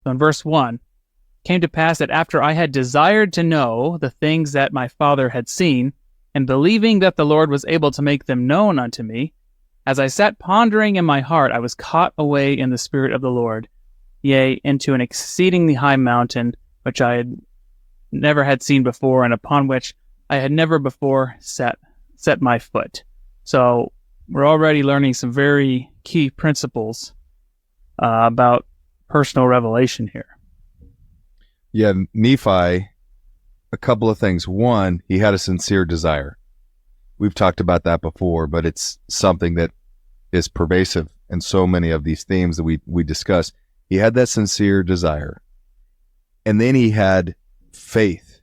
So in verse 1, it came to pass that after I had desired to know the things that my father had seen, and believing that the Lord was able to make them known unto me, as I sat pondering in my heart, I was caught away in the Spirit of the Lord, yea, into an exceedingly high mountain, which I had never had seen before, and upon which I had never before set my foot. So we're already learning some very key principles about personal revelation here. Yeah, Nephi, a couple of things. One, he had a sincere desire. We've talked about that before, but it's something that is pervasive in so many of these themes that we discuss. He had that sincere desire. And then he had faith.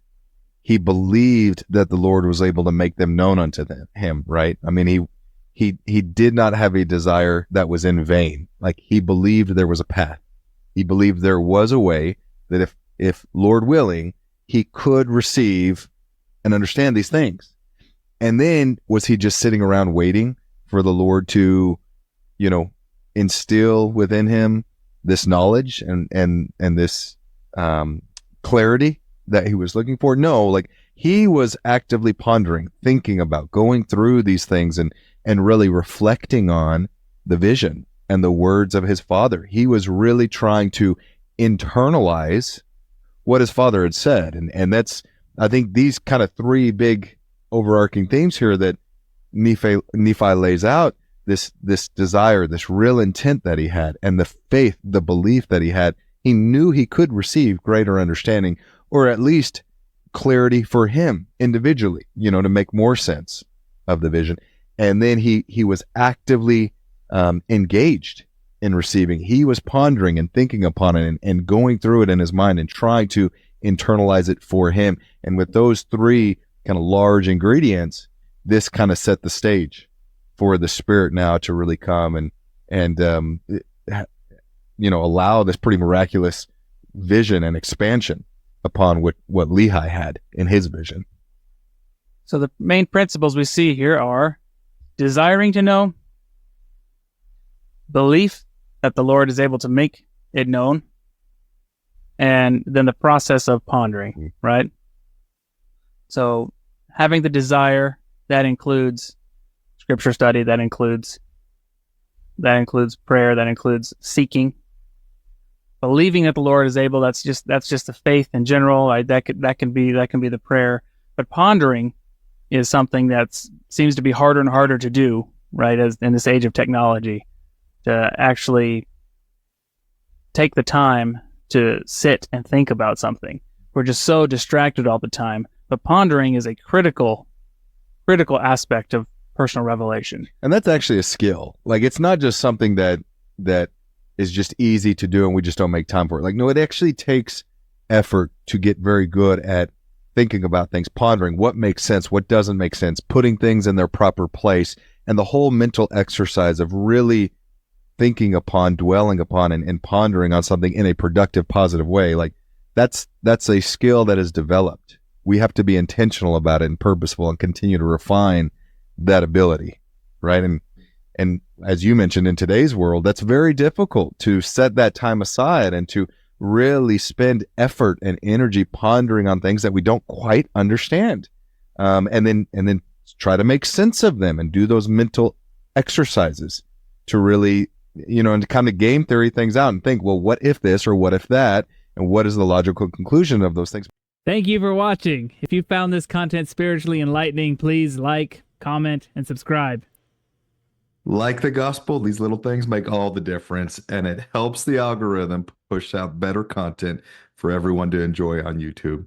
He believed that the Lord was able to make them known unto him, right? I mean, he did not have a desire that was in vain. Like, he believed there was a path. He believed there was a way that if Lord willing, he could receive and understand these things. And then was he just sitting around waiting for the Lord to, instill within him this knowledge and this clarity that he was looking for? No, like, he was actively pondering, thinking about, going through these things and really reflecting on the vision and the words of his father. He was really trying to internalize what his father had said. And that's, I think, these kind of three big overarching themes here that Nephi lays out, this desire, this real intent that he had, and the faith, the belief that he had. He knew he could receive greater understanding, or at least clarity for him individually, to make more sense of the vision. And then he was actively engaged in receiving. He was pondering and thinking upon it and going through it in his mind and trying to internalize it for him. And with those three kind of large ingredients, this kind of set the stage for the Spirit now to really come and allow this pretty miraculous vision and expansion upon what Lehi had in his vision. So the main principles we see here are desiring to know, belief that the Lord is able to make it known, and then the process of pondering, right? So having the desire, that includes scripture study, that includes prayer, that includes seeking. Believing that the Lord is able, that's just the faith in general. That can be the prayer. But pondering is something that seems to be harder and harder to do, right? As in this age of technology, to actually take the time to sit and think about something. We're just so distracted all the time. But pondering is a critical aspect of personal revelation. And that's actually a skill. Like, it's not just something that is just easy to do and we just don't make time for it. Like, no, it actually takes effort to get very good at thinking about things, pondering what makes sense, what doesn't make sense, putting things in their proper place, and the whole mental exercise of really thinking upon, dwelling upon, and pondering on something in a productive, positive way. Like, that's a skill that is developed. We have to be intentional about it and purposeful and continue to refine that ability, right? And as you mentioned, in today's world, that's very difficult to set that time aside and to really spend effort and energy pondering on things that we don't quite understand, and then try to make sense of them and do those mental exercises to really, and to kind of game theory things out and think, well, what if this or what if that, and what is the logical conclusion of those things? Thank you for watching. If you found this content spiritually enlightening, please like, comment, and subscribe. Like the gospel, these little things make all the difference, and it helps the algorithm push out better content for everyone to enjoy on YouTube.